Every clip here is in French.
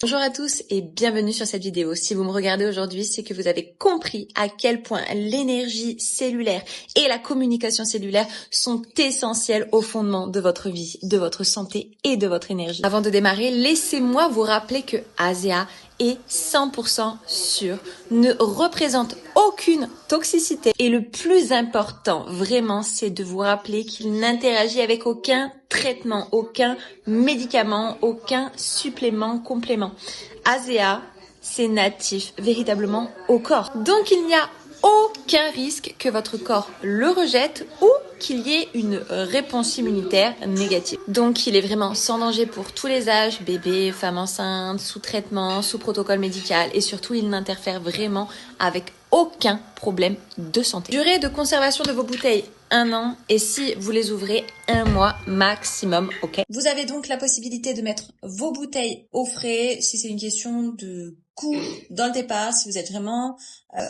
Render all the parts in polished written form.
Bonjour à tous et bienvenue sur cette vidéo. Si vous me regardez aujourd'hui, c'est que vous avez compris à quel point l'énergie cellulaire et la communication cellulaire sont essentielles au fondement de votre vie, de votre santé et de votre énergie. Avant de démarrer, laissez-moi vous rappeler que ASEA est 100% sûr, ne représente aucune toxicité. Et le plus important, vraiment, c'est de vous rappeler qu'il n'interagit avec aucun traitement, aucun médicament, aucun supplément, complément. ASEA, c'est natif véritablement au corps. Donc il n'y a aucun risque que votre corps le rejette ou qu'il y ait une réponse immunitaire négative. Donc il est vraiment sans danger pour tous les âges, bébés, femmes enceintes, sous traitement, sous protocole médical et surtout il n'interfère vraiment avec aucun problème de santé. Durée de conservation de vos bouteilles, 1 an, et si vous les ouvrez, 1 mois maximum, ok. Vous avez donc la possibilité de mettre vos bouteilles au frais si c'est une question de goût dans le départ, si vous êtes vraiment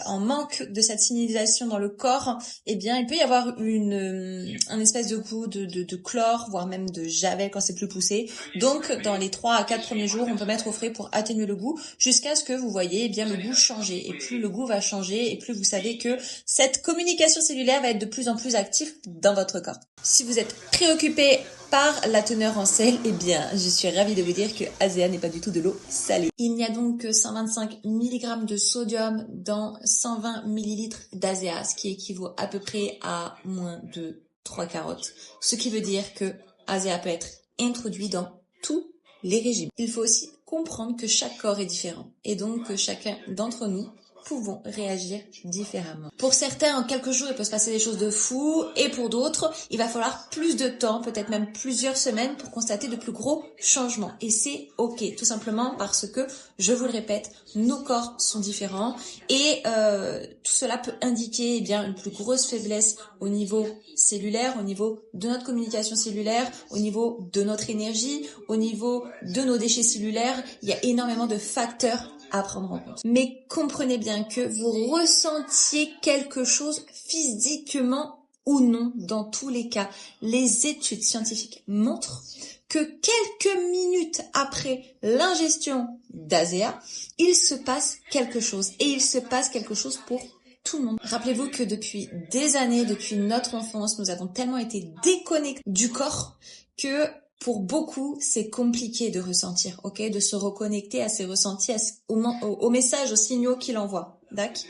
en manque de cette signalisation dans le corps, eh bien il peut y avoir un espèce de goût de chlore, voire même de javel quand c'est plus poussé. Donc dans les 3 à 4 premiers jours, on peut mettre au frais pour atténuer le goût jusqu'à ce que vous voyez eh bien le goût changer. Et plus le goût va changer et plus vous savez que cette communication cellulaire va être de plus en plus active dans votre corps. Si vous êtes préoccupé par la teneur en sel, eh bien, je suis ravie de vous dire que ASEA n'est pas du tout de l'eau salée. Il n'y a donc que 125 mg de sodium dans 120 ml d'ASEA, ce qui équivaut à peu près à moins de 3 carottes. Ce qui veut dire que ASEA peut être introduit dans tous les régimes. Il faut aussi comprendre que chaque corps est différent et donc que chacun d'entre nous pouvons réagir différemment. Pour certains, en quelques jours, il peut se passer des choses de fou, et pour d'autres, il va falloir plus de temps, peut-être même plusieurs semaines pour constater de plus gros changements. Et c'est ok, tout simplement parce que, je vous le répète, nos corps sont différents et tout cela peut indiquer eh bien une plus grosse faiblesse au niveau cellulaire, au niveau de notre communication cellulaire, au niveau de notre énergie, au niveau de nos déchets cellulaires. Il y a énormément de facteurs à prendre en compte. Mais comprenez bien que vous ressentiez quelque chose physiquement ou non, dans tous les cas, les études scientifiques montrent que quelques minutes après l'ingestion d'ASEA, il se passe quelque chose. Et il se passe quelque chose pour tout le monde. Rappelez-vous que depuis des années, depuis notre enfance, nous avons tellement été déconnectés du corps que pour beaucoup, c'est compliqué de ressentir, ok, de se reconnecter à ses ressentis, aux messages, aux signaux qu'il envoie. D'accord.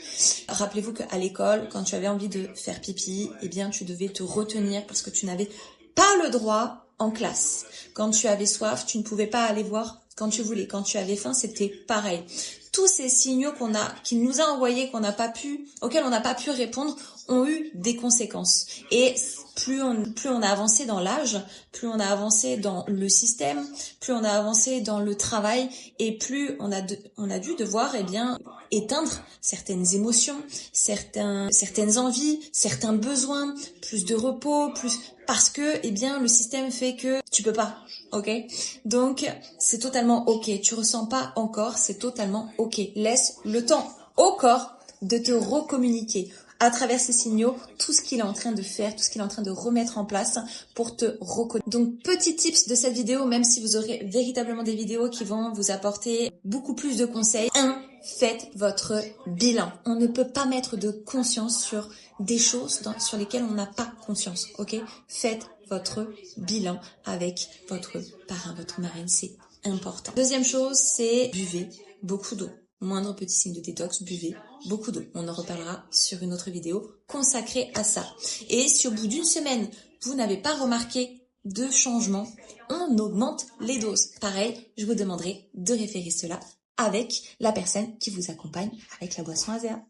Rappelez-vous qu'à l'école, quand tu avais envie de faire pipi, eh bien, tu devais te retenir parce que tu n'avais pas le droit en classe. Quand tu avais soif, tu ne pouvais pas aller voir quand tu voulais. Quand tu avais faim, c'était pareil. Tous ces signaux qu'il nous a envoyés, auxquels on n'a pas pu répondre, ont eu des conséquences. Et plus on a avancé dans l'âge, plus on a avancé dans le système, plus on a avancé dans le travail, et plus on a dû devoir, eh bien, éteindre certaines émotions, certaines envies, certains besoins, plus de repos, parce que, eh bien, le système fait que tu peux pas, ok? Donc, c'est totalement ok. Tu ressens pas encore, c'est totalement ok. Laisse le temps au corps de te recommuniquer à travers ces signaux, tout ce qu'il est en train de faire, tout ce qu'il est en train de remettre en place pour te reconnaître. Donc, petit tips de cette vidéo, même si vous aurez véritablement des vidéos qui vont vous apporter beaucoup plus de conseils. 1. Faites votre bilan. On ne peut pas mettre de conscience sur des choses sur lesquelles on n'a pas conscience, ok? Faites votre bilan avec votre parrain, votre marraine, c'est important. Deuxième chose, c'est buvez beaucoup d'eau. Moindre petit signe de détox, buvez beaucoup d'eau. On en reparlera sur une autre vidéo consacrée à ça. Et si au bout d'une semaine, vous n'avez pas remarqué de changement, on augmente les doses. Pareil, je vous demanderai de référer cela avec la personne qui vous accompagne avec la boisson ASEA.